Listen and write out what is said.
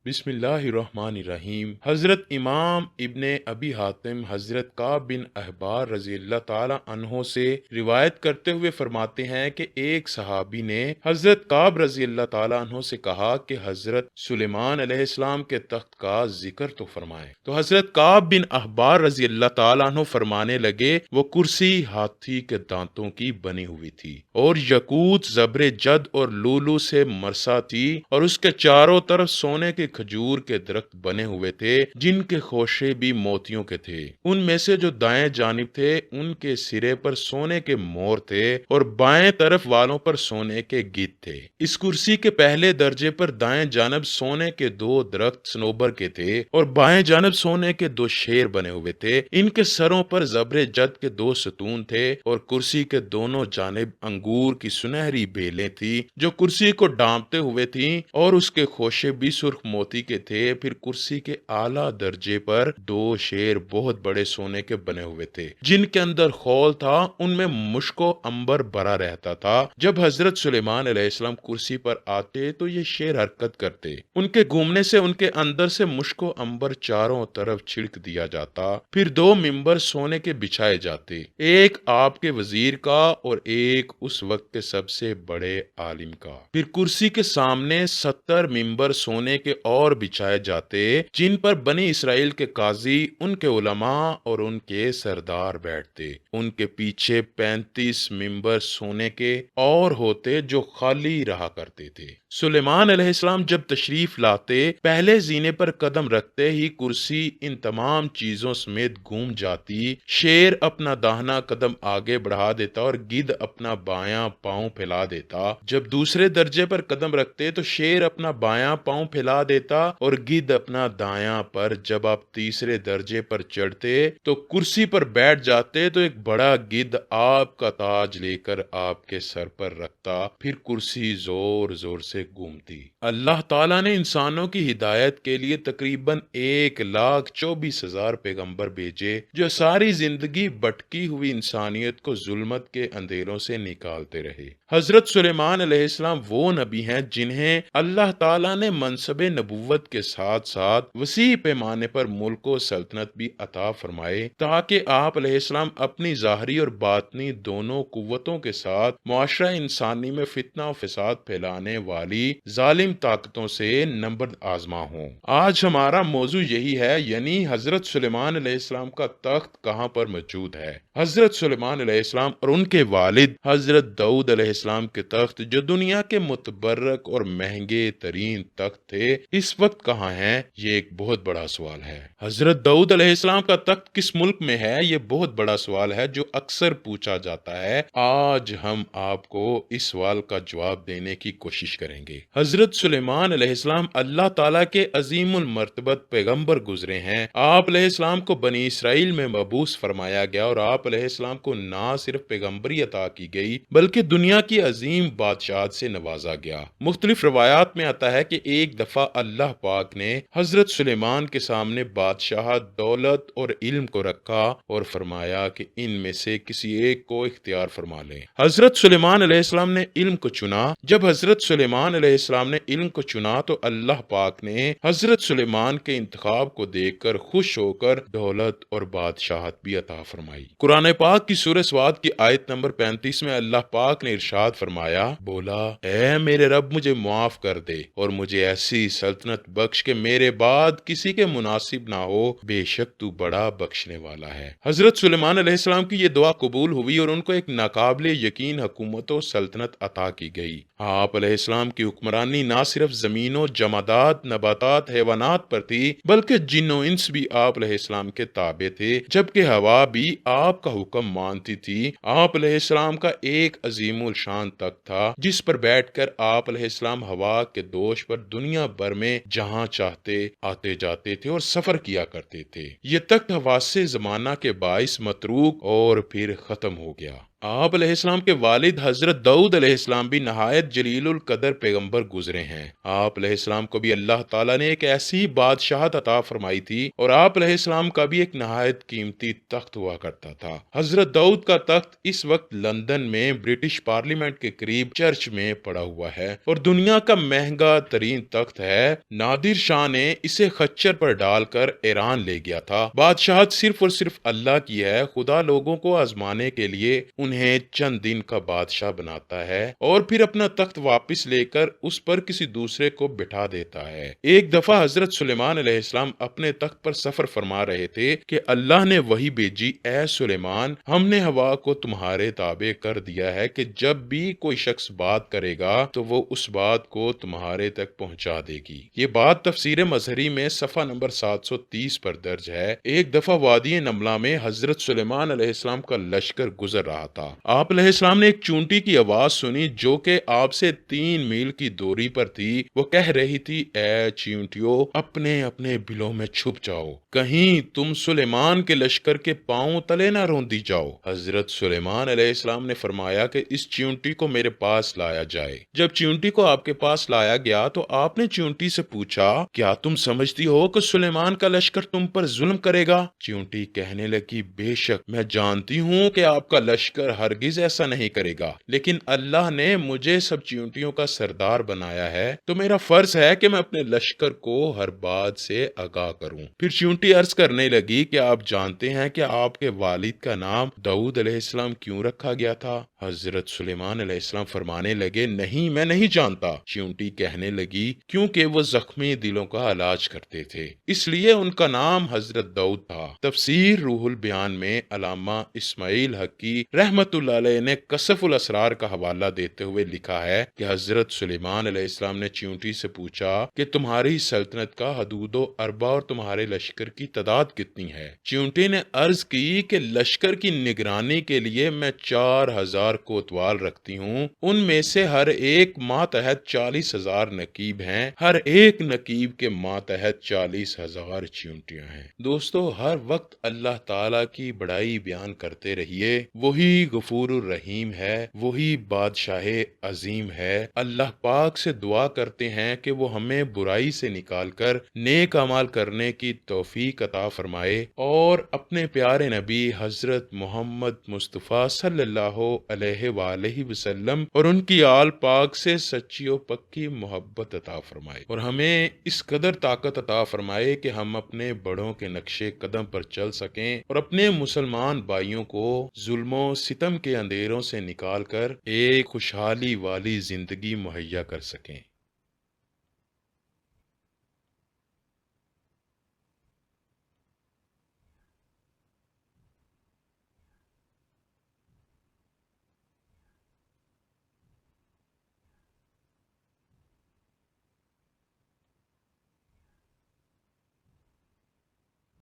بسم اللہ الرحمن الرحیم۔ حضرت امام ابن ابی حاتم حضرت کعب بن احبار رضی اللہ تعالی عنہ سے روایت کرتے ہوئے فرماتے ہیں کہ ایک صحابی نے حضرت کعب رضی اللہ تعالی عنہ سے کہا کہ حضرت سلیمان علیہ السلام کے تخت کا ذکر تو فرمائیں۔ تو حضرت کعب بن احبار رضی اللہ تعالی عنہ فرمانے لگے، وہ کرسی ہاتھی کے دانتوں کی بنی ہوئی تھی اور یقوت، زبر جد اور لولو سے مرصع تھی، اور اس کے چاروں طرف سونے کے کھجور کے درخت بنے ہوئے تھے جن کے خوشے بھی موتیوں کے تھے۔ ان میں سے جو دائیں جانب تھے ان کے سرے پر سونے کے مور تھے اور بائیں طرف والوں پر سونے کے گیت تھے۔ اس کرسی کے پہلے درجے پر دائیں جانب سونے کے 2 درخت صنوبر کے تھے اور بائیں جانب سونے کے 2 شیر بنے ہوئے تھے۔ ان کے سروں پر زبر جد کے 2 ستون تھے اور کرسی کے دونوں جانب انگور کی سنہری بیلیں تھی جو کرسی کو ڈانپتے ہوئے تھیں، اور اس کے خوشے بھی سرخ موتی کے تھے۔ پھر کرسی کے اعلیٰ درجے پر 2 شیر بہت بڑے سونے کے بنے ہوئے تھے جن کے اندر خول تھا، ان میں مشک و عنبر بھرا رہتا تھا۔ جب حضرت سلیمان علیہ السلام کرسی پر آتے تو یہ شیر حرکت کرتے، ان کے گھومنے سے ان کے اندر سے مشک و عنبر چاروں طرف چھڑک دیا جاتا۔ پھر 2 ممبر سونے کے بچھائے جاتے، ایک آپ کے وزیر کا اور ایک اس وقت کے سب سے بڑے عالم کا۔ پھر کرسی کے سامنے 70 ممبر سونے کے اور بچھائے جاتے جن پر بنی اسرائیل کے قاضی، ان کے علماء اور ان کے سردار بیٹھتے۔ ان کے پیچھے 35 ممبر سونے کے اور ہوتے جو خالی رہا کرتے تھے۔ سلیمان علیہ السلام جب تشریف لاتے، پہلے زینے پر قدم رکھتے ہی کرسی ان تمام چیزوں سمیت گھوم جاتی۔ شیر اپنا داہنا قدم آگے بڑھا دیتا اور گدھ اپنا بایاں پاؤں پھیلا دیتا۔ جب دوسرے درجے پر قدم رکھتے تو شیر اپنا بایاں پاؤں پھیلا دیتا اور گدھ اپنا دایاں پر۔ جب آپ تیسرے درجے پر چڑھتے تو کرسی پر بیٹھ جاتے تو ایک بڑا گدھ آپ کا تاج لے کر آپ کے سر پر رکھتا، پھر کرسی زور زور سے گھومتی۔ اللہ تعالیٰ نے انسانوں کی ہدایت کے لیے تقریباً 1,24,000 پیغمبر بھیجے جو ساری زندگی بھٹکی ہوئی انسانیت کو ظلمت کے اندھیروں سے نکالتے رہے۔ حضرت سلیمان علیہ السلام وہ نبی ہیں جنہیں اللہ تعالیٰ نے منصب نبوت کے ساتھ ساتھ وسیع پیمانے پر ملک و سلطنت بھی عطا فرمائے تاکہ آپ علیہ السلام اپنی ظاہری اور باطنی دونوں قوتوں کے ساتھ معاشرہ انسانی میں فتنہ و فساد پھیلانے والی ظالم طاقتوں سے نبرد آزما ہوں۔ آج ہمارا موضوع یہی ہے، یعنی حضرت سلیمان علیہ السلام کا تخت کہاں پر موجود ہے۔ حضرت سلیمان علیہ السلام اور ان کے والد حضرت داؤد علیہ السلام کے تخت جو دنیا کے متبرک اور مہنگے ترین تخت تھے، اس وقت کہاں ہیں؟ یہ ایک بہت بڑا سوال ہے۔ حضرت داؤد علیہ السلام کا تخت کس ملک میں ہے؟ یہ بہت بڑا سوال ہے جو اکثر پوچھا جاتا ہے۔ آج ہم آپ کو اس سوال کا جواب دینے کی کوشش کریں گے۔ حضرت سلیمان علیہ السلام اللہ تعالیٰ کے عظیم المرتبت پیغمبر گزرے ہیں۔ آپ علیہ السلام کو بنی اسرائیل میں مبعوث فرمایا گیا اور آپ علیہ السلام کو نہ صرف پیغمبری عطا کی گئی بلکہ دنیا کی عظیم بادشاہت سے نوازا گیا۔ مختلف روایات میں آتا ہے کہ ایک دفعہ اللہ پاک نے حضرت سلیمان کے سامنے بادشاہت، دولت اور علم کو رکھا اور فرمایا کہ ان میں سے کسی ایک کو اختیار فرما لیں۔ حضرت سلیمان علیہ السلام نے علم کو چنا۔ جب حضرت سلیمان علیہ السلام نے علم کو چنا تو اللہ پاک نے حضرت سلیمان کے انتخاب کو دیکھ کر خوش ہو کر دولت اور بادشاہت بھی عطا فرمائی۔ قرآن پاک کی سورہ سواد کی آیت نمبر 35 میں اللہ پاک نے ارشاد فرمایا، بولا اے میرے رب مجھے معاف کر دے اور مجھے ایسی سلطنت بخش کہ میرے بعد کسی کے مناسب نہ ہو، بے شک تو بڑا بخشنے والا ہے۔ حضرت سلیمان علیہ السلام کی یہ دعا قبول ہوئی اور ان کو ایک ناقابل یقین حکومت و سلطنت عطا کی گئی۔ آپ علیہ السلام کی حکمرانی نہ صرف زمین و جمادات، نباتات، حیوانات پر تھی بلکہ جن و انس بھی آپ علیہ السلام کے تابع تھے، جبکہ ہوا بھی آپ کا حکم مانتی تھی۔ آپ علیہ السلام کا ایک عظیم الشان تخت تھا جس پر بیٹھ کر آپ علیہ السلام ہوا کے دوش پر دنیا بھر میں جہاں چاہتے آتے جاتے تھے اور سفر کیا کرتے تھے۔ یہ تخت حواس زمانہ کے باعث متروک اور پھر ختم ہو گیا۔ آپ علیہ السلام کے والد حضرت داؤد علیہ السلام بھی نہایت جلیل القدر پیغمبر گزرے ہیں۔ آپ علیہ السلام کو بھی اللہ تعالیٰ نے ایک ایسی بادشاہت عطا فرمائی تھی اور آپ علیہ السلام کا بھی ایک نہایت قیمتی تخت ہوا کرتا تھا۔ حضرت داؤد کا تخت اس وقت لندن میں برٹش پارلیمنٹ کے قریب چرچ میں پڑا ہوا ہے اور دنیا کا مہنگا ترین تخت ہے۔ نادر شاہ نے اسے خچر پر ڈال کر ایران لے گیا تھا۔ بادشاہت صرف اور صرف اللہ کی ہے۔ خدا لوگوں کو آزمانے کے لیے انہیں چند دن کا بادشاہ بناتا ہے اور پھر اپنا تخت واپس لے کر اس پر کسی دوسرے کو بٹھا دیتا ہے۔ ایک دفعہ حضرت سلیمان علیہ السلام اپنے تخت پر سفر فرما رہے تھے کہ اللہ نے وحی بھیجی، اے سلیمان، ہم نے ہوا کو تمہارے تابع کر دیا ہے کہ جب بھی کوئی شخص بات کرے گا تو وہ اس بات کو تمہارے تک پہنچا دے گی۔ یہ بات تفسیر مظہری میں صفحہ نمبر 730 پر درج ہے۔ ایک دفعہ وادی نملہ میں حضرت سلیمان علیہ السلام کا لشکر گزر رہا تھا۔ آپ علیہ السلام نے ایک چونٹی کی آواز سنی جو کہ آپ سے 3 میل کی دوری پر تھی۔ وہ کہہ رہی تھی، اے چیونٹیوں، اپنے اپنے بلوں میں چھپ جاؤ، کہیں تم سلیمان کے لشکر کے پاؤں تلے نہ روندی جاؤ۔ حضرت سلیمان علیہ السلام نے فرمایا کہ اس چیونٹی کو میرے پاس لایا جائے۔ جب چیونٹی کو آپ کے پاس لایا گیا تو آپ نے چیونٹی سے پوچھا، کیا تم سمجھتی ہو کہ سلیمان کا لشکر تم پر ظلم کرے گا؟ چیونٹی کہنے لگی، بے شک میں جانتی ہوں کہ آپ کا لشکر ہرگز ایسا نہیں کرے گا، لیکن اللہ نے مجھے سب چیونٹیوں کا سردار بنایا ہے تو میرا فرض ہے کہ میں اپنے لشکر کو ہر بات سے آگاہ کروں۔ پھر چیونٹی عرض کرنے لگی کہ آپ جانتے ہیں کہ آپ کے والد کا نام داؤد علیہ السلام کیوں رکھا گیا تھا؟ حضرت سلیمان علیہ السلام فرمانے لگے، نہیں، میں نہیں جانتا۔ چیونٹی کہنے لگی، کیونکہ وہ زخمی دلوں کا علاج کرتے تھے، اس لیے ان کا نام حضرت داؤد تھا۔ تفسیر روح البیان میں علامہ اسماعیل حقی رحمت اللہ علیہ نے کشف الاسرار کا حوالہ دیتے ہوئے لکھا ہے کہ حضرت سلیمان علیہ السلام نے چیونٹی سے پوچھا کہ تمہاری سلطنت کا حدود و اربا اور تمہارے لشکر کی تعداد کتنی ہے؟ چیونٹی نے عرض کی کہ لشکر کی نگرانی کے لیے میں 4000 کوتوال رکھتی ہوں، ان میں سے ہر ایک ماتحت 40,000 نقیب ہیں، ہر ایک نقیب کے ماتحت 40,000 چیونٹیاں ہیں۔ دوستو، ہر وقت اللہ تعالیٰ کی بڑائی بیان کرتے رہیے۔ وہی غفور الرحیم ہے، وہی بادشاہ عظیم ہے۔ اللہ پاک سے دعا کرتے ہیں کہ وہ ہمیں برائی سے نکال کر نیک اعمال کرنے کی توفیق عطا فرمائے اور اپنے پیارے نبی حضرت محمد مصطفیٰ صلی اللہ علیہ وآلہ وسلم اور ان کی آل پاک سے سچی و پکی محبت عطا فرمائے اور ہمیں اس قدر طاقت عطا فرمائے کہ ہم اپنے بڑوں کے نقشے قدم پر چل سکیں اور اپنے مسلمان بھائیوں کو ظلم و ستم کے اندھیروں سے نکال کر ایک خوشحالی والی زندگی مہیا کر سکیں۔